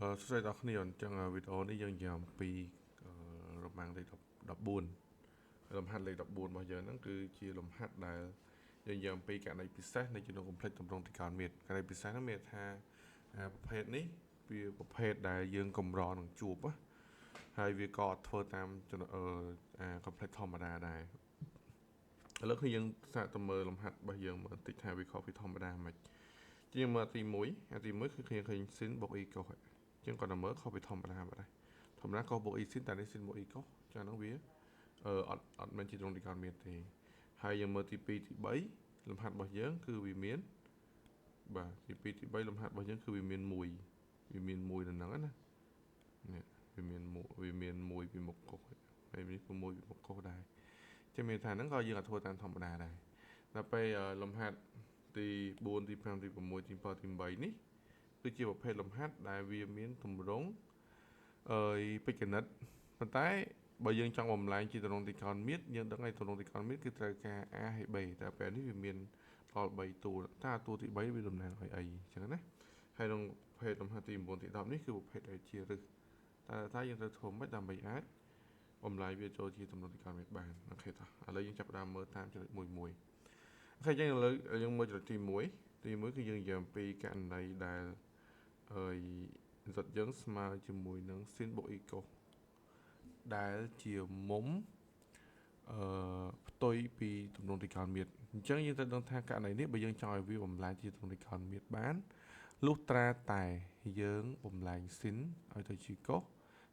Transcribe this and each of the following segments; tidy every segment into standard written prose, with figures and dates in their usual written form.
សួស្តីដល់គ្នាអញ្ចឹងវីដេអូនេះយើងនិយាយអំពីរបាំងលេខ14លំហាត់លេខ14របស់យើងហ្នឹងគឺជាលំហាត់ដែលយើងនិយាយអំពីករណីពិសេសនៃជំនួស complex តម្រងទីកោណមាត្រករណីពិសេសហ្នឹងមានថាប្រភេទនេះវាប្រភេទដែលយើងកម្រនឹងជួបហើយវាក៏ធ្វើតាមcomplex ធម្មតាដែរឥឡូវគឺយើងសាកទៅមើលលំហាត់របស់យើងមើលបន្តិចថាវាខុសពីធម្មតាមិនជាងមើលទី1គឺគ្នាឃើញ sin បូក e កុសចឹងគាត់ទៅមើលខុសពីធម្មតាបាត់ហើយធម្មតាកុសបូក e sin តែនេះ sin បូក e កុសចឹងហ្នឹងវាអត់មែនជាត្រង់ទីកោណមានទេហើយយើងមើលទី2ទី3លំហាត់របស់យើងគឺវាមានបាទទី2ទី3លំហាត់របស់យើងគឺវាមាន1នៅហ្នឹងណានេះវាមាន1ពីមុខកុសហើយនេះក៏1ពីមុខកុសដែរចឹងមានថាហ្នឹងក៏យើងអាចធ្វើតាមធម្មតាដែរដល់ពេលលំហាត់ទី4ទី5ទី6ទី7ទី8នេះគឺជាប្រភេទលំហាត់ដែលវាមានទម្រង់ពេជ្រកណិតប៉ុន្តែបើយើងចង់បំលែងជាទម្រង់ទីកោណមាត្រយើងដឹងហើយទម្រង់ទីកោណមាត្រគឺត្រូវការ a ហើយ b តែពេលនេះវាមានដល់3តួតើតួទី3វាតំណាងឲ្យអីអញ្ចឹងណាហើយក្នុងប្រភេទលំហាត់ទី9ទី10នេះគឺប្រភេទដែលជារឹសតែយើងត្រូវធ្វើម៉េចដើម្បីអាចបំលែងវាចូលជាទម្រង់ទីកោណមាត្របានអូខេតោះឥឡូវយើងចាប់ផ្ដើមមើលតាមចំណុចមួយអូខេចឹងឥឡូវយើងមើលចំណុចទី1គឺយើងនិយាយអំពីករណីដែលZ យើងស្មើជាមួយនឹង sin បូក e កុសដែលជាមុំផ្ទុយពីទម្រង់ទីកោណមាត្រអញ្ចឹងយើងត្រូវដឹងថាករណីនេះបើយើងចង់ឲ្យវាបំលែងជាទម្រង់ទីកោណមាត្របានលុះត្រាតែយើងបំលែង sin ឲ្យទៅជាកុស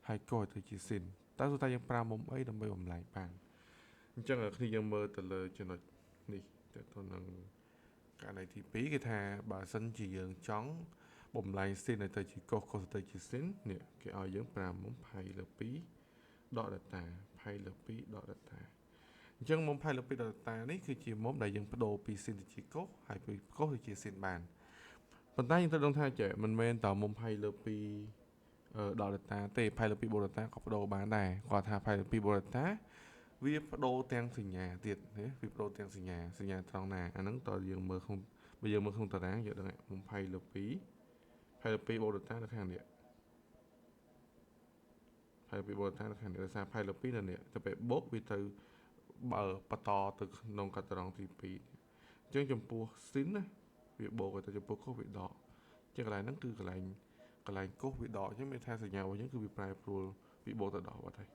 ហើយកុសឲ្យទៅជា sin តើទោះតែយើងប្រើមុំអីដើម្បីបំលែងបានអញ្ចឹងគ្នាយើងមើលទៅលើចំណុចនេះទៅនឹងករណីទី2គឺថាបើសិនជាយើងចង់បំលែង sin ឲ្យទៅជាកុសទៅជា sin នេះគេឲ្យយើងប្រើមុំ pi លើ2ដក delta pi លើ2ដក delta អញ្ចឹងមុំ pi លើ2ដក delta នេះគឺជាមុំដែលយើងបដូរពី sin ទៅជាកុសហើយពីកុសទៅជា sin បានប៉ុន្តែយើងត្រូវដឹងថាចេះមិនមែនតមុំ pi លើ2ដក delta ទេ pi លើ2បូក delta ក៏បដូរបានដែរគាត់ថា pi លើ2បូក delta វាបដូរទាំងសញ្ញាទៀតណាវាបដូរទាំងសញ្ញាត្រង់ណាអាហ្នឹងតើយើងមើលក្នុងបើយើងមើលក្នុងតារាងយើងដឹងមុំ pi លើ2បូក delta នៅខាងនេះpi លើ2បូក delta នៅខាងនេះដោយសារ pi លើ2នៅនេះទៅពេលបូកវាទៅបើបន្តទៅក្នុងកាតារងទី2អញ្ចឹងចំពោះ sin ណាវាបូកទៅចំពោះកុសវាដកអញ្ចឹងកន្លែងហ្នឹងគឺកន្លែងកុសវាដកអញ្ចឹងមានថាសញ្ញារបស់យើងគឺវាប្រែប្រួលពីបូកទៅដកបាត់ហើយ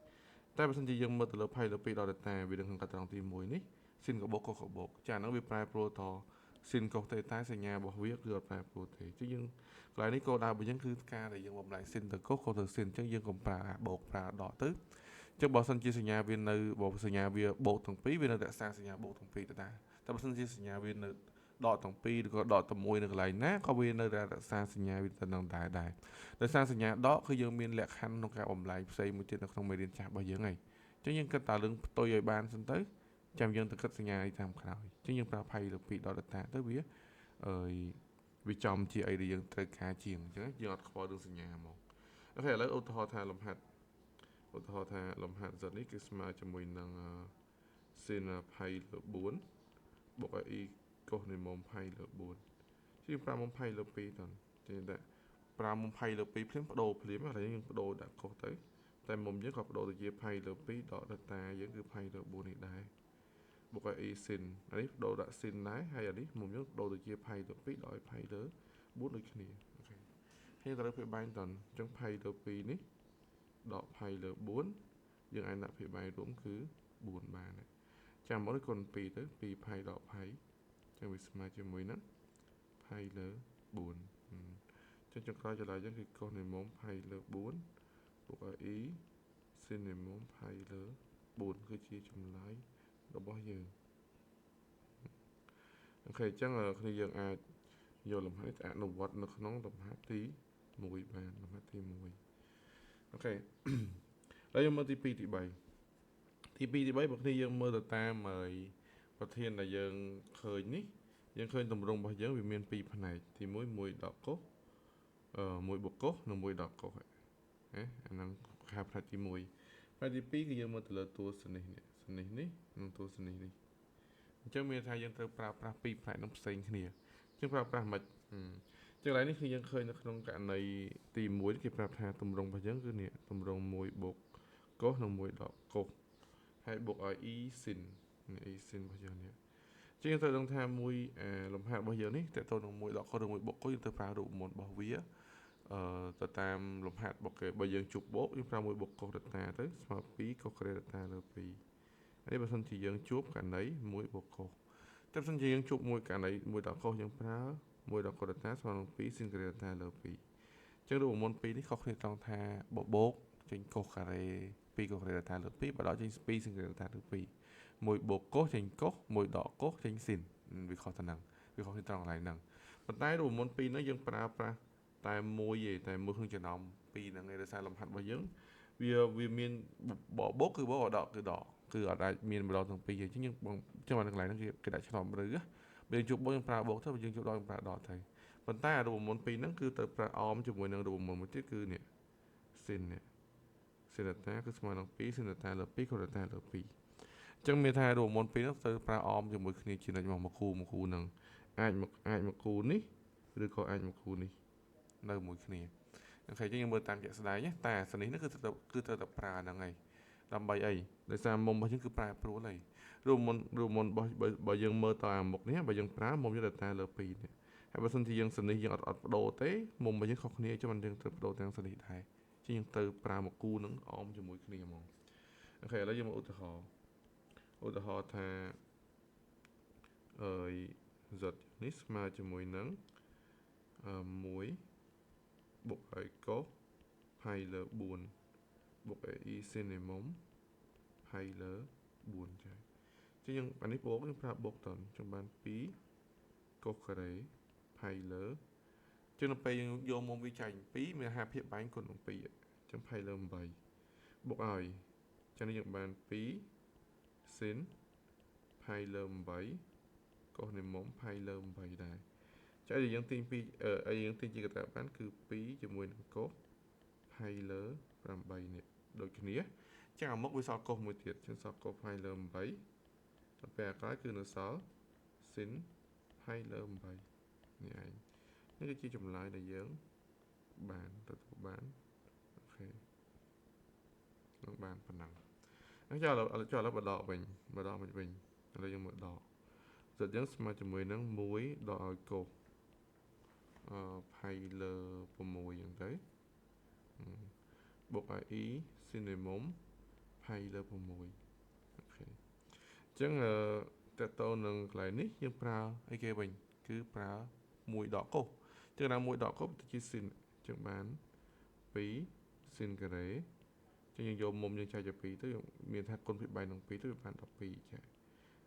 តែបើសិនជាយើងមើលទៅលើ pi លើ2ដក delta វានៅក្នុងកាតារងទី1នេះ sin ក៏បូកកុសក៏បូកចាហ្នឹងវាប្រែប្រួលត sin កុសទេតែសញ្ញារបស់វាគឺអត់ប្រែប្រួលទេអញ្ចឹងយើងកន្លែងនេះគោលដៅរបស់យើងគឺការដែលយើងបំលែង sin ទៅកុសទៅ sin អញ្ចឹងយើងកុំប្រើបូកប្រើដកទៅអញ្ចឹងបើសិនជាសញ្ញាវានៅបើសញ្ញាវាបូកទាំងពីរវានៅរក្សាសញ្ញាបូកទាំងពីរទៅដែរតែបើសិនជាសញ្ញាវានៅដកទាំងពីរឬក៏ដកតែមួយនៅកន្លែងណាក៏វានៅរក្សាសញ្ញាវាទៅនឹងដែរដោយសារសញ្ញាដកគឺយើងមានលក្ខខណ្ឌក្នុងការបំលែងផ្សេងមួយទៀតនៅក្នុងមេរៀនចាស់របស់យើងហើយអញ្ចឹងយើងគិតតែរឿងផ្ទុយឲ្យបានសិនទៅចាំយើងទៅគិតសញ្ញាឲ្យតាមក្រោយអញ្ចឹងយើងប្រើ pi លើ2ដក delta ទៅវាចំជាអីដែលយើងត្រូវការជាងអញ្ចឹងយើងអត់ខ្វល់រឿងសញ្ញាហ្មងអូខេឥឡូវឧទាហរណ៍ថាលំហាត់Z នេះគឺស្មើជាមួយនឹង sin pi លើ4បូក i កុសនៃមុំ pi លើ4ជាប្រើមុំ pi លើ2តើចេះតែប្រើមុំ pi លើ2ភ្លាមបដូរភ្លាមឥឡូវយើងបដូរដាក់កុសទៅតែមុំយើងក៏បដូរទៅជា pi លើ2ដក delta យើងគឺ pi លើ4នេះដែរបូក i sin អានេះបដូរដាក់ sin ដែរហើយអានេះមុំយើងបដូរទៅជា pi លើ2ដល់ pi លើ4ដូចគ្នាអូខេហើយត្រូវព្យាបាយតើអញ្ចឹង pi លើ2នេះដក pi លើ4យើងអាចដាក់ព្យាបាយរួមគឺ4បានចាំមកនេះគុណ2ទៅ2 pi ដក pi ចឹងវាស្មើជាមួយនឹង pi លើ4ចឹងចុងក្រោយចម្លើយយើងគឺកុសនៃមុំ pi លើ4បូក i sin នៃមុំ pi លើ4គឺជាចម្លើយរបស់យើងអូខេអញ្ចឹងគ្នាយើងអាចយកលំហាត់អនុវត្តនៅក្នុងលំហាត់ទី1បានលំហាត់ទី1អូខេហើយយើងមើលទី2ទី3ទី2ទី3បើគ្នាយើងមើលទៅតាមប្រធានដែលយើងឃើញនេះយើងឃើញទម្រង់របស់យើងវាមាន2ផ្នែកទី1មួយដកកុសមួយបូកកុសនិងមួយដកកុសណាអាហ្នឹងហៅផ្នែកទី1ផ្នែកទី2គឺយើងមើលទៅលើតួសនេះនេះនិងតួសនេះអញ្ចឹងមានថាយើងត្រូវប្រើប្រាស់ពីរផ្នែកនឹងផ្សេងគ្នាអញ្ចឹងប្រើប្រាស់មិនអ ចឹងឡើយនេះគឺយើងឃើញនៅក្នុងករណីទី1គេប្រាប់ថាទម្រង់របស់យើងគឺនេះទម្រង់1 បូកកុសនិង1ដកកុសហើយបូកឲ្យ e sin នេះ e sin របស់យើងនេះជាងយើងត្រូវដឹងថាមួយលំហាត់របស់យើងនេះតើតើនឹង1ដកកុសឬ1បូកកុសយើងត្រូវប្រើរូបមន្តរបស់វាទៅតាមលំហាត់របស់គេបើយើងជប់បូកយើងប្រើ1បូកកុសដតាទៅស្មើ2កុសក្រេដតាលើ2នេះបើសិនជាយើងជួបករណី1បូកកុសតែបើសិនជាយើងជួបមួយករណី1ដកកុសយើងប្រើ1ដកកុសដតាស្មើនឹង2ស៊ីនក្រេដតាលើ2អញ្ចឹងរូបមន្ត2នេះខុសគ្នាត្រង់ថាបូកចេញកុសការ៉េ2កុសក្រេដតាលើ2បើដល់ចេញ2ស៊ីនក្រេដតាលើ2មួយបូកកុសចេញកុសមួយដកកុសចេញស៊ីនវាខុសទៅហ្នឹងវាខុសគ្នាត្រង់កន្លែងហ្នឹងប៉ុន្តែរូបមន្ត2ហ្នឹងយើងប្រើប្រាស់តែមួយឯងតែមួយក្នុងចំណោម2ហ្នឹងឯងដោយសារលំហាត់របស់យើងវាមានបូកគឺបូកដកគឺដកគឺអត់អាចមានម្ដងទាំងពីរអញ្ចឹងយើងចាំមកកន្លែងហ្នឹងគេដាក់ឆ្លងឬបើយើងជួបបូកយើងប្រើបូកទៅបើយើងជួបដកយើងប្រើដកទៅប៉ុន្តែរូបមន្តពីរហ្នឹងគឺទៅប្រើអមជាមួយនឹងរូបមន្តមួយទៀតគឺនេះស៊ីននេះស៊ីនដតាគឺស្មើនឹង2ស៊ីនដតាលើ2កុសដតាលើ2អញ្ចឹងមានថារូបមន្តពីរហ្នឹងទៅប្រើអមជាមួយគ្នាជានិច្ចមកគូហ្នឹងអាចមកគូនេះឬក៏អាចមកគូនេះនៅមួយគ្នាអូខេអញ្ចឹងយើងមើលតាមជាក់ស្ដែងណាតែអាសនេះគឺត្រូវតែប្រើហ្នឹងហើយដើម្បីអីដោយសារមុំរបស់យើងគឺប្រែប្រួលហើយរូបមន្តបើយើងមើលតអាមុខនេះបើយើងប្រើមុំយើងដតាលើ2នេះហើយបើសិនជាយើងសនេះយើងអត់បដូរទេមុំរបស់យើងខុសគ្នាអញ្ចឹងមិនយើងត្រូវបដូរទាំងសនេះដែរជាងយើងទៅប្រើមកគូនឹងអមជាមួយគ្នាហ្មងអូខេឥឡូវយើងមកឧទាហរណ៍ថាz នេះស្មើជាមួយនឹង1បូកឲ្យកុសផៃលើ4បូក e sin នៃមុំផៃលើ4ចា៎ចឹងយើងអានេះបូកយើងប្រើបូកតអញ្ចឹងបាន2កុសការ៉េផៃលើចឹងនៅពេលយើងយកមុំវាចែក2មាន50ភាគបាញ់គុណនឹង2អញ្ចឹងផៃលើ8បូកឲ្យចឹងនេះយើងបាន2 sin ផៃលើ8កុសនៃមុំផៃលើ8ដែរចា៎យើងទាញយើងទាញជាកតាបានគឺ2ជាមួយនឹងកុសផៃលើ8នេះដូចគ្នាចឹងអាមុខវាសល់កុសមួយទៀតចឹងសល់កុសផៃលើ8ដល់ពេលអាក្រោយគឺនៅសល់ sin ផៃលើ8នេះឯងនេះគឺជាចម្លើយដែលយើងបានទទួលបានអូខេនឹងបានប៉ុណ្ណឹងអញ្ចឹងឥឡូវបដកវិញឥឡូវយើងមើលដកសិតយើងស្មើជាមួយនឹង1ដកឲ្យកុសផៃលើ6អញ្ចឹងទៅបូកឲ្យ e sin នៃមុំផៃលើ6អូខេអញ្ចឹងតើតើនឹងកន្លែងនេះយើងប្រើអីគេវិញគឺប្រើ1ដកកុសចឹងដល់1ដកកុសទៅជា sin អញ្ចឹងបាន2 sin ការ៉េចឹងយើងយកមុំយើងចែកជា2ទៅមានថាគុណភាគបែរនឹង2ទៅវាបាន12ចា៎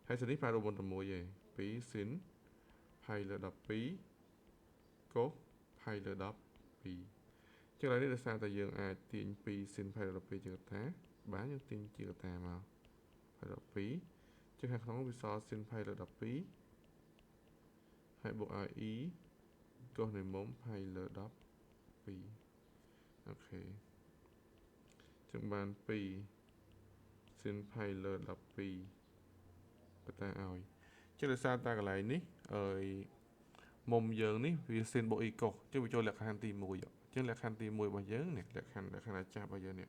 ហើយសិននេះប្រើរូបមន្តតែមួយឯង2 sin ផៃលើ12កុសផៃលើ12ចឹងឡើយនេះដោយសារតែយើងអាចទាញ2 sin ផៃលើ12ជាកតាបានយើងទាញជាកតាមកផៃលើ12ចឹងខាងក្នុងវាសល់ sin ផៃលើ12ហើយបូកឲ្យ e កុសនៃមុំផៃលើ12អូខេចឹងបាន2 sin ផៃលើ12កតាឲ្យចឹងដោយសារតែកន្លែងនេះមុំយើងនេះវា sin បូក e កុសចឹងវាចូលលក្ខខណ្ឌទី1ចឹងលក្ខខណ្ឌទី1របស់យើងនេះលក្ខខណ្ឌអាចារ្យរបស់យើងនេះ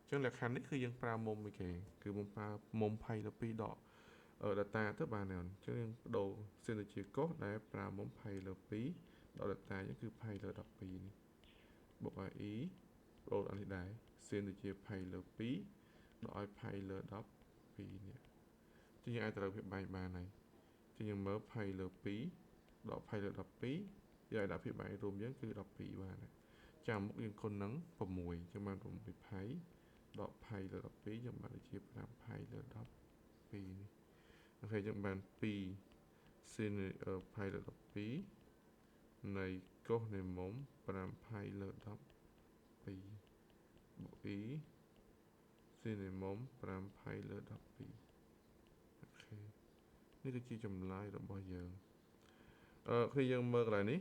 ចឹងលក្ខខណ្ឌនេះគឺយើងប្រើមុំមួយគេគឺមុំប្រើមុំផៃលើ2ដកdata ទៅបានហើយអញ្ចឹងយើងបដូរ sin ទៅជាកុសដែលប្រើមុំផៃលើ2ដក data យើងគឺផៃលើ12នេះបូកឲ្យ e បដូរអានេះដែរ sin ទៅជាផៃលើ2ដកឲ្យផៃលើ12នេះចឹងយើងអាចត្រូវវាបែងបានហើយចឹងយើងមើលផៃលើ2ដកផៃលើ12យើងអាចដាក់ភាពបែងរួមយើងគឺ12បានហើយចាំមុខយើងគុណនឹង6ចឹងបាន6ផៃដកផៃលើ12យើងបានជា5ផៃលើ12នេះអូខេចឹងបាន2 sin ផៃលើ12នៃកុសនៃមុំ5ផៃលើ12បូក e sin នៃមុំ5ផៃលើ12អូខេនេះគឺជាចម្លើយរបស់យើងគឺយើងមើលកន្លែងនេះ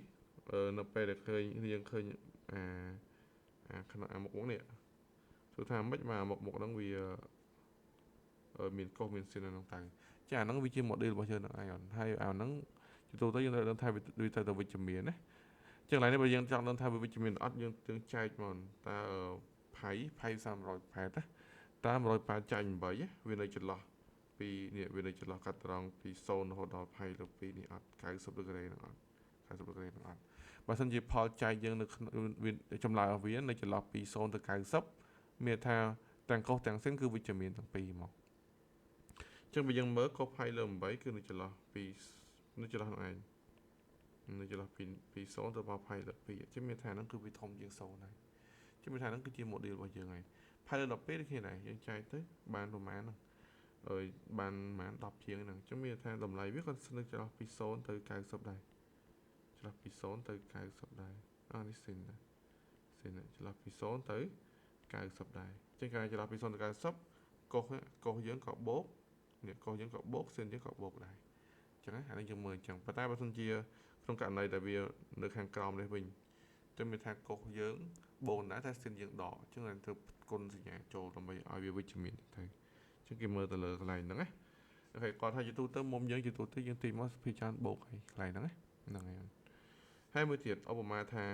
នៅពេលដែលឃើញយើងឃើញខ្នងមុខនេះសួរថាមិនមកមុខហ្នឹងវាមានកុសមាន sin នៅក្នុងតើចាអាហ្នឹងវាជា model របស់យើងហ្នឹងឯងហើយអាហ្នឹងជាទូទៅយើងត្រូវដឹងថាវាទៅវិជ្ជមានណា ចឹងឡើយនេះបើយើងចង់ដឹងថាវាវិជ្ជមានអត់យើងចែកមកតើផៃ300ផែតណាតើ100ចែក8វានៅចន្លោះពីនេះវានៅចន្លោះកាត់ត្រង់ពី0រហូតដល់ផៃលើ2នេះអត់90ដឺក្រេនឹងអត់90ដឺក្រេនឹងអត់បើសិនជាផលចែកយើងនៅចម្លើយរបស់វានៅចន្លោះពី0ទៅ90មានថាទាំងកុសទាំងសិនគឺវិជ្ជមានទាំងពីរមកចឹងបើយើងមើលកុសផៃលើ8គឺនៅចន្លោះពីនៅចន្លោះនោះឯងនៅចន្លោះពី0ទៅដល់ផៃលើ2ចឹងមានថាហ្នឹងគឺវាធំជាង0ហើយចឹងមានថាហ្នឹងគឺជា model របស់យើងហើយផៃលើ12ដូចគ្នាដែរយើងចែកទៅបានប្រមាណហ្នឹងហើយបានប្រមាណ10ជាងហ្នឹងចឹងមានថាតម្លៃវាក៏នៅចន្លោះពី0ទៅ90ដែរចន្លោះពី0ទៅ90ដែរនេះសិនចន្លោះពី0ទៅ90ដែរចឹងកាលចន្លោះពី0ទៅ90កុសយើងក៏បូកនេះកុសយើងក៏បូកសិនយើងក៏បូកដែរចឹងណាអានេះយើងមើលចឹងប៉ុន្តែបើសិនជាក្នុងករណីដែលវានៅខាងក្រោមនេះវិញចឹងមានថាកុសយើងបូកដែរតែសិនយើងដកចឹងត្រូវគុណសញ្ញាចូលដើម្បីឲ្យវាវិជ្ជមានទៅចឹងគេមើលទៅលើកន្លែងហ្នឹងណាអូខេគាត់ថាជាទូទៅមុំយើងជាទូទៅយើងទីមកពីច្រើនបូកហើយកន្លែងហ្នឹងណាហ្នឹងហើយមួយទៀតឧបមាថា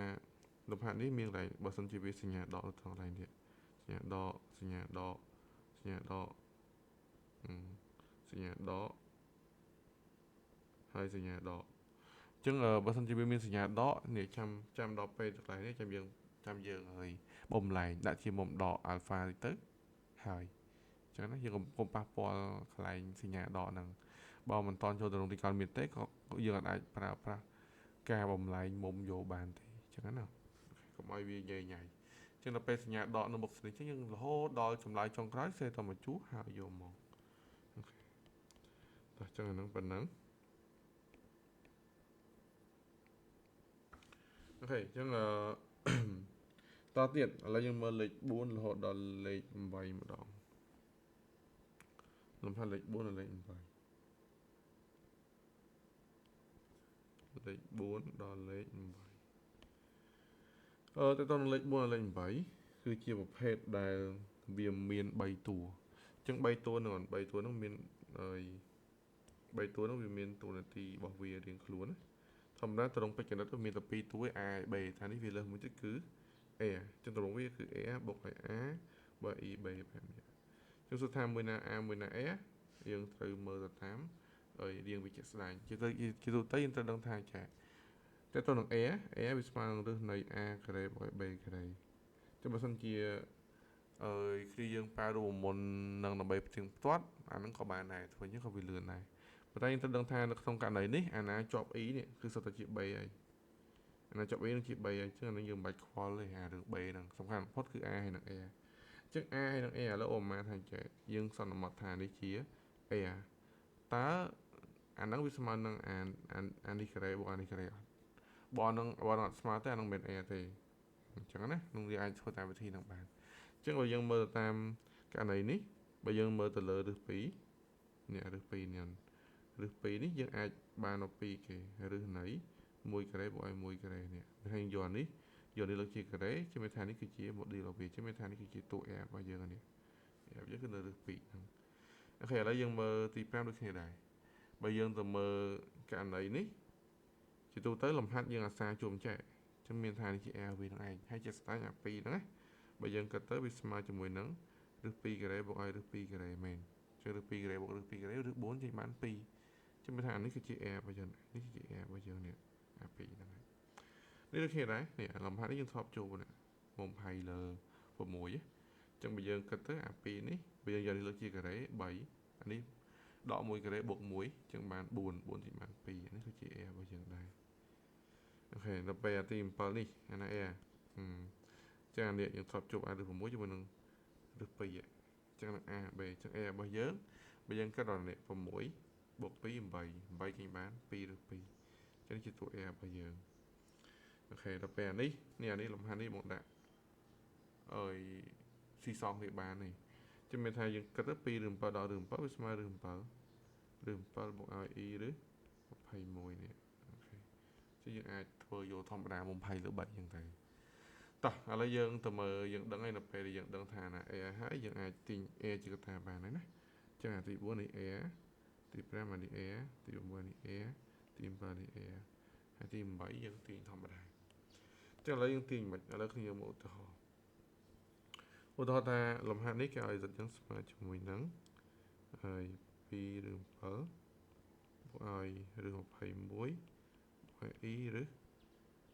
លំហាត់នេះមានកន្លែងបើសិនជាវាសញ្ញាដកនៅក្នុងកន្លែងនេះសញ្ញាដកសញ្ញាដកសញ្ញាដកសញ្ញាដកហើយសញ្ញាដកចឹងបើសិនជាវាមានសញ្ញាដកនេះចាំដល់ពេលកន្លែងនេះចាំយើងហើយបំលែងដាក់ជាមុំដកអាល់ហ្វាទៅហើយចឹងណាយើងកុំប៉ះពាល់កន្លែងសញ្ញាដកហ្នឹងបើមិនតន់ចូលទៅក្នុងទីកោណមានទេក៏យើងអាចប្រើប្រាស់ការបំលែងមុំយកបានទេចឹងណាកុំឲ្យវាញ៉ៃចឹងដល់ពេលសញ្ញាដកនៅមុខស្រីចឹងយើងរហូតដល់ចម្លើយចុងក្រោយសេតមកជួហើយយកមកអូខេតោះចឹងអាហ្នឹងប៉ុណ្ណឹងអូខេចឹងតទៀតឥឡូវយើងមើលលេខ4រហូតដល់លេខ8ម្ដងលំហាត់លេខ4ដល់លេខ8លេខ4ដល់លេខ8ទៅដល់លេខ4ដល់លេខ8គឺជាប្រភេទដែលវាមាន3តួអញ្ចឹង3តួហ្នឹង3តួហ្នឹងមាន3តួហ្នឹងវាមានតួនាទីរបស់វារៀងខ្លួនណាធម្មតាត្រង់ពេជ្រកណ្ដិតវាមានតែ2តួ A B ថានេះវាលើសមួយទៀតគឺ A អញ្ចឹងត្រង់វាគឺ A បូកឲ្យ A បើ E B បែបនេះអញ្ចឹងសួរថាមួយណា A មួយណា A យើងត្រូវមើលទៅតាមរៀងវាជាក់ស្ដែងជាទូទៅយើងត្រូវដឹងថាចាតែទៅនឹង A វាស្មើនឹងរឹសនៃ A ការ៉េបូកឲ្យ B ការ៉េចឹងបើសិនជាគឺយើងប្រើរូបមន្តនឹងដើម្បីផ្ទៀងផ្ទាត់អាហ្នឹងក៏បានដែរធ្វើអញ្ចឹងក៏វាលឿនដែរប៉ុន្តែយើងត្រូវដឹងថានៅក្នុងករណីនេះអាណាជាប់ E នេះគឺសុទ្ធតែជា B ហើយអាណាជាប់ E នឹងជា B ហើយអញ្ចឹងអានឹងយើងមិនបាច់ខ្វល់ទេអារឿង B ហ្នឹងសំខាន់បំផុតគឺ A ហើយនឹង A អញ្ចឹង A ហើយនឹង A ឥឡូវអូម៉ាថាចេះយើងសន្មត់ថានេះជា A តើអាហ្នឹងវាស្មើនឹងអានេះការ៉េបូកអានេះការ៉េអត់បើនឹងអត់ស្មើទេអានឹងមិន A ទេអញ្ចឹងណានឹងវាអាចធ្វើតាមវិធីហ្នឹងបានអញ្ចឹងបើយើងមើលតាមករណីនេះបើយើងមើលទៅលើរឹស2នេះរឹស2នេះរឹស2នេះយើងអាចបានដល់2គេរឹសនៃ1ការ៉េបូកឲ្យ1ការ៉េនេះហើយយកនេះលើកជាការ៉េជាមេថានេះគឺជា model របស់វាជាមេថានេះគឺជាតួ A របស់យើងនេះ A យើងគឺនៅរឹស2ហ្នឹងអូខេឥឡូវយើងមើលទី5ដូចគ្នាដែរបើយើងទៅមើលករណីនេះជាទូទៅលំហាត់យើងអាសាជួមចែកចឹងមានថានេះជា L វានឹងឯងហើយជាស្ដាយអា2ហ្នឹងណាបើយើងគិតទៅវាស្មើជាមួយនឹងរឹស2ការ៉េបូកឲ្យរឹស2ការ៉េមែនចឹងរឹស2ការ៉េបូករឹស2ការ៉េរឹស4ចេញបាន2ចឹងមានថាអានេះគឺជា L របស់យើងនេះគឺជា L របស់យើងនេះអា2ហ្នឹងហើយនេះដូចគ្នាដែរនេះលំហាត់នេះយើងធ្លាប់ជួបនេះមុំផៃលើ6ចឹងបើយើងគិតទៅអា2នេះបើយើងយកនេះលើកជាការ៉េ3អានេះដក1ការ៉េបូក1ចឹងបាន4ចេញបាន2នេះគឺជា A របស់យើងដែរអូខេដល់ពេលអាទី7នេះអាណា A ចឹងអានេះយើងធ្លាប់ជួបអារឹស6ជាមួយនឹងរឹស2ចឹងនឹង A B ចឹង A របស់យើងបើយើងគិតដល់នេះ6បូក2 8ចេញបាន2រឹស2ចឹងជាតួ A របស់យើងអូខេដល់ពេលអានេះលំហាត់នេះបងដាក់ស៊ីសងវាបាននេះចឹងមានថាយើងគិតទៅ2ឬ7ដល់ឬ7វាស្មើឬ7បូកឲ្យ E ឬ21នេះអូខេចឹងយើងអាចធ្វើយកធម្មតាមុំផៃលើ3ចឹងទៅតោះឥឡូវយើងទៅមើលយើងដឹងហើយនៅពេលដែលយើងដឹងថាណា A ហើយយើងអាចទាញ A ជាកត្តាបានហើយណាចឹងអាទី4នេះ A ទី5អានេះ A ទី6នេះ A ទី7នេះ A ហើយទី8យើងទាញធម្មតា ចឹងឥឡូវយើងទាញមិនឥឡូវគ្នាមកឧទាហរណ៍ថាលំហាត់នេះគេឲ្យ z ចឹងស្មើជាមួយនឹងហើយ2ឬ7បូកឲ្យឬ21បូកឲ្យ e ឬ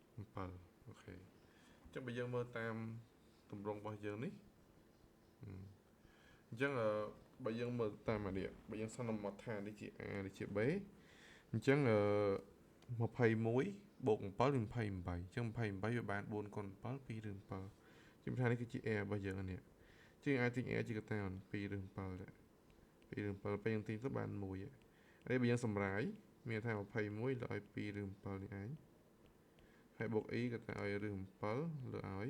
7អូខេចឹងបើយើងមើលតាមទម្រង់របស់យើងនេះអញ្ចឹងបើយើងមើលតាមអានេះបើយើងសន្មតថានេះជា a នេះជា b អញ្ចឹង21បូក7គឺ28អញ្ចឹង28វាបាន4គុណ7 2ឬ7ជំថានេះគឺជា a របស់យើងនេះជាងអាចទាញ a ជាកតា2ឬ7ដែរ2ឬ7ពេលយើងទាញទៅបាន1ហើយបើយើងសម្រាយមានថា21លើឲ្យ2ឬ7នេះឯងហើយបូក e ក៏ថាឲ្យឬ7លើឲ្យ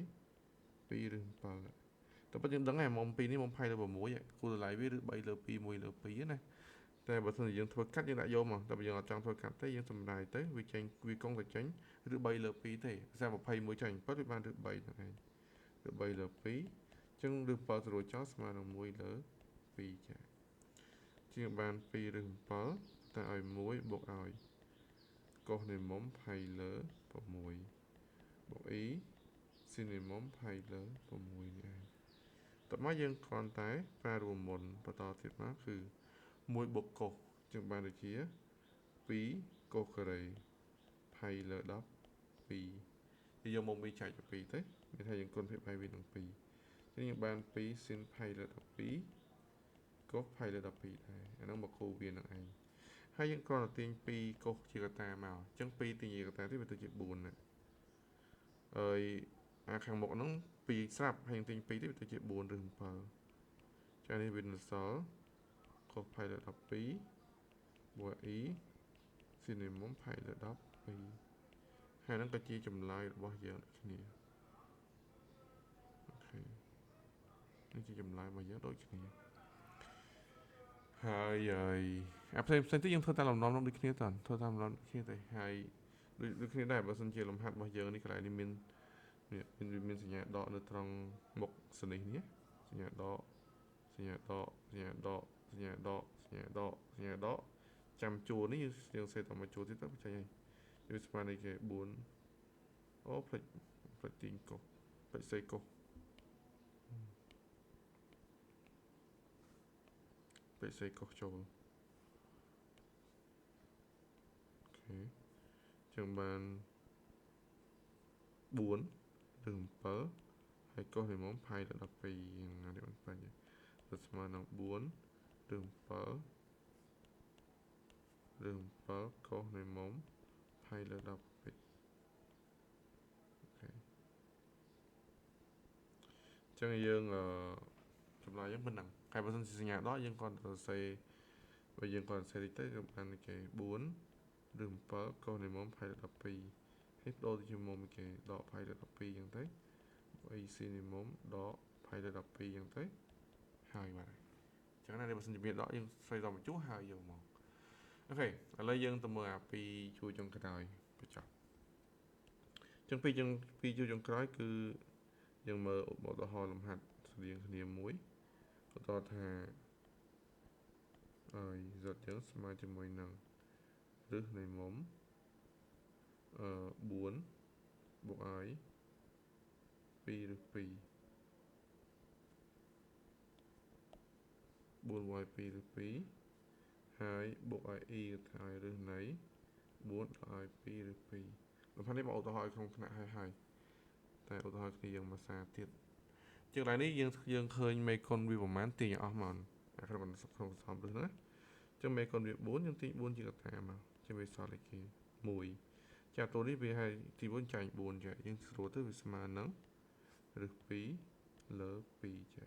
2ឬ7តែប៉ុន្តែយើងដឹងហើយមុំ2នេះមុំ20លើ6គូតម្លៃវាឬ3លើ2 1លើ2ណាតែបើសិនជាយើងធ្វើកាត់យើងដាក់យកមកតែបើយើងអត់ចង់ធ្វើកាត់ទេយើងសម្រាយទៅវាចេញវាកង់ទៅចេញឬ3លើ2ទេភាសា21ចេញ7វាបានឬ3ហ្នឹងឯងឬ3លើ2អញ្ចឹងឬ7ទៅរួចចោលស្មើនឹង1លើ2ចាជាងបាន2ឬ7តែឲ្យ1បូកឲ្យកុសនៃមុំ20លើ6បូក e ស៊ីនៃមុំ20លើ6នេះឯងតោះមកយើងគ្រាន់តែប្រើរួមមុនបន្តទៀតមកគឺ1បូកកុសចឹងបានដូចជា2កុសការ៉េ20លើ12យើងយកមុំ2ចែកទៅ2ទៅមានថាយើងគុណភាព2វានឹង2ចឹងយើងបាន2ស៊ីន20លើ12កុស20លើ12ដែរអាហ្នឹងមកគូវានឹងឯងហើយយើងគ្រាន់តែទាញ2កុសជាកតាមកអញ្ចឹង2ទាញជាកតាទៀតវាទៅជា4ណាហើយអាខាងមុខហ្នឹង2ស្រាប់ហើយយើងទាញ2ទៀតវាទៅជា4ឬ7ចានេះវានៅសល់កុស20លើ12បូក e ស៊ីនីមុំ20លើ12ហើយហ្នឹងក៏ជាចម្លើយរបស់យើងដូចគ្នាអូខេនេះជាចម្លើយរបស់យើងដូចគ្នាហើយអាផ្សេងទៀតយើងធ្វើតាមលំនាំដូចគ្នាតើធ្វើតាមលំនាំដូចគ្នាទេហើយដូចគ្នាដែរបើសិនជាលំហាត់របស់យើងនេះកន្លែងនេះមានសញ្ញាដកនៅត្រង់មុខសនេះនេះសញ្ញាដកសញ្ញាដកសញ្ញាដកសញ្ញាដកសញ្ញាដកសញ្ញាដកចាំជួរនេះយើងសេតតាមជួរទៀតទៅបច្ចេកហើយវាស្មើនឹងគេ4អូផ្លេចទីកុសផ្លេចសេកុសផ្លេចសេកុសចូលអូខេចឹងបាន4ឬ7ហើយកុសនៃមុំ20លើ12យ៉ាងណានេះបានបាញ់ទៅស្មើនឹង4ឬ7កុសនៃមុំ20លើ12អូខេចឹងយើងចម្លើយយើងប៉ុណ្ណឹងហើយបើសិនជាសញ្ញាដកយើងគាត់សរសេរបើយើងគាត់សរសេរតិចទៅគឺបានគេ4ឬ7កុសនៃមុំ20លើ12ហើយបដូរទៅជាមុំគេដក20លើ12ចឹងទៅac នៃមុំដក20លើ12ចឹងទៅហើយបាទចឹងណាបើសិនជាមានដកយើងស្វែងរកបញ្ជុះហើយយកមកអូខេឥឡូវយើងទៅមើលអា2ជួរចុងក្រោយបញ្ចប់ចឹង2ជួរចុងក្រោយគឺយើងមើលឧទាហរណ៍លំហាត់ស្តៀងគ្នាមួយបន្តថាឲ្យ z យើងស្មើជាមួយនឹងរឹសនៃមុំ4បូកឲ្យ2ឬ2 4បូកឲ្យ2ឬ2ហើយបូកឲ្យ e ថាឲ្យរឹសនៃ4ដល់ឲ្យ2ឬ2លំហាត់នេះមកឧទាហរណ៍ក្នុងថ្នាក់ហើយតែឧទាហរណ៍គ្នាយើងមកសារទៀតជាកន្លែងនេះយើងឃើញមេគុណវាប្រមាណទាញអស់មកអាក្នុងសំរឹសណាចឹងមេគុណវា4យើងទាញ4ជាកតាមកចឹងវាសល់តែគេ1ចាតូននេះវាឲ្យទី4ចាញ់4ចាយើងស្រួលទៅវាស្មើនឹងរឹស2លើ2ចា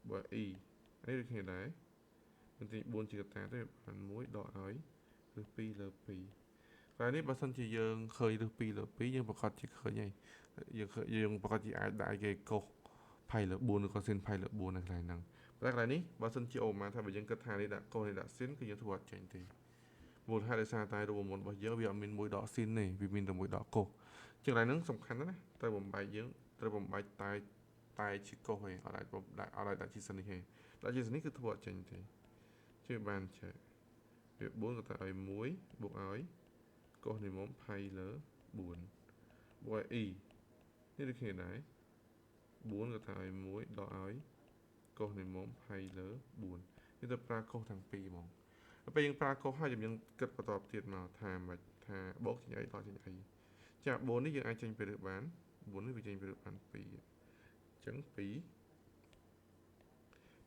បើ e នេះដូចគ្នាដែរយើងទាញ4ជាកតាទៅបាន1ដកឲ្យរឹស2លើ2កន្លែងនេះបើសិនជាយើងឃើញរឹស2លើ2យើងប្រកាសជាឃើញហើយយើងប្រកាសជាអាចដាក់គេកុស20លើ4ឬក៏ស៊ីន20លើ4នៅកន្លែងហ្នឹងតែកន្លែងនេះបើសិនជាអូម៉ាថាបើយើងគិតថានេះដាក់កុសនេះដាក់ស៊ីនគឺយើងធ្វើអត់ចេញទេមូលហេតុដោយសារតែរូបមន្តរបស់យើងវាអត់មានមួយដកស៊ីនទេវាមានតែមួយដកកុសជាកន្លែងហ្នឹងសំខាន់ណាស់ត្រូវបំបែកយើងត្រូវបំបែកតែជាកុសឯងអត់អាចដាក់ជាស៊ីននេះទេដាក់ជាស៊ីននេះគឺធ្វើអត់ចេញទេជួយបានចេះវា4ក៏តែឲ្យ1បូកឲ្យកុសនៃមុំ20លើ4បូកឲ្យ e នេះដូចគ្នាដែរ4ក៏ថាឲ្យ1ដកឲ្យកុសនៃមុំផៃលើ4នេះទៅប្រើកុសទាំងពីរហ្មងពេលយើងប្រើកុសហើយយើងគិតបន្តទៀតមកថាមិនថាបូកចេញអីដកចេញអីចា4នេះយើងអាចចេញពីរឹសបាន4នេះវាចេញពីរឹសបាន2អញ្ចឹង2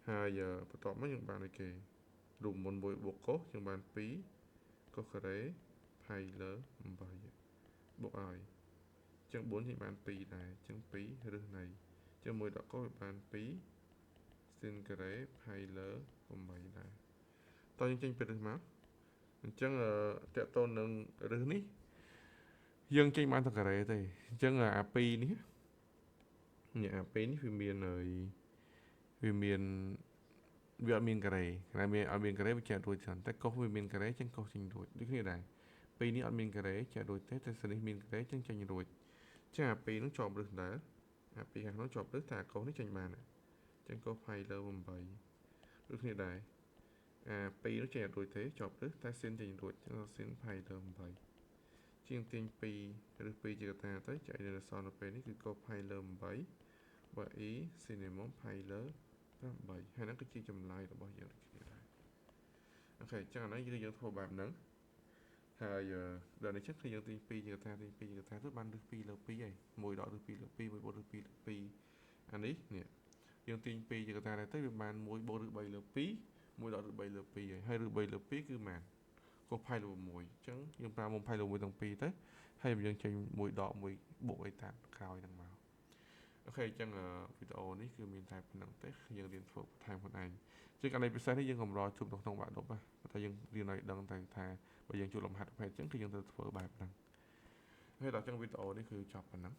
ហើយបន្ទាប់មកយើងបានដូចគេរួមមុន1បូកកុសយើងបាន2កុសការ៉េផៃលើ8បូកឲ្យអញ្ចឹង4ចេញបាន2ដែរអញ្ចឹង2រឹសនៃអញ្ចឹង1ដកកុសវាបាន2ស៊ីនការ៉េផៃលើ8ដែរតោះយើងចេញពីរឹសមកអញ្ចឹងតកតូននឹងរឹសនេះយើងចេញបានតែការ៉េទេអញ្ចឹងអា2នេះអា2នេះវាមានវាអត់មានការ៉េតែមានអត់មានការ៉េវាចាត់រួចច្រើនតែកុសវាមានការ៉េចឹងកុសចេញរួចដូចគ្នាដែរ2នេះអត់មានការ៉េចាត់រួចទេតែសិននេះមានការ៉េចឹងចេញរួចចឹងអា2នោះជាប់រឹសដែរអា2ខាងនោះជាប់រឹសតែអាកុសនេះចេញបានចឹងកុសផៃលើ8ដូចគ្នាដែរអា2នោះចេញអត់រួចទេជាប់រឹសតែស៊ីនចេញរួចចឹងស៊ីនផៃលើ8ជាងទាញ2ឬ2ជាកតាទៅចែកនៅសល់នៅពេលនេះគឺកុសផៃលើ8បើ e ស៊ីនីមុំផៃលើ8ហើយហ្នឹងគឺជាចម្លើយរបស់យើងដូចគ្នាដែរអូខេចឹងឥឡូវយើងធ្វើបែបហ្នឹងហើយដល់នេះចឹងគឺយើងទាញ2ជាកតាទាញ2ជាកតាទៅបានរឹស2លើ2ហើយ1ដករឹស2លើ2 1បូករឹស2លើ2អានេះយើងទាញ2ជាកតាដែរទៅវាបាន1បូករឹស3លើ2 1ដករឹស3លើ2ហើយរឹស3លើ2គឺប៉ុន្មានកុសផៃលើ6អញ្ចឹងយើងប្រើមុំផៃលើ6ទាំងពីរទៅហើយយើងចេញ1ដក1បូកអីតាមក្រោយហ្នឹងមកអូខេអញ្ចឹងវីដេអូនេះគឺមានតែប៉ុណ្្នឹងទេយើងរៀនធ្វើបន្ថែមខ្លួនឯងជាករណីពិសេសនេះយើងកម្រជួបនៅក្នុងបាក់ឌុបណាតែយើងរៀនឲ្យដឹងទៅថាបើយើងជួបលំហាត់ប្រភេទអញ្ចឹងគឺយើងត្រូវធ្វើបែបហ្នឹងហើយដល់អញ្ចឹងវីដេអូនេះគឺចប់ប៉ុណ្ណឹង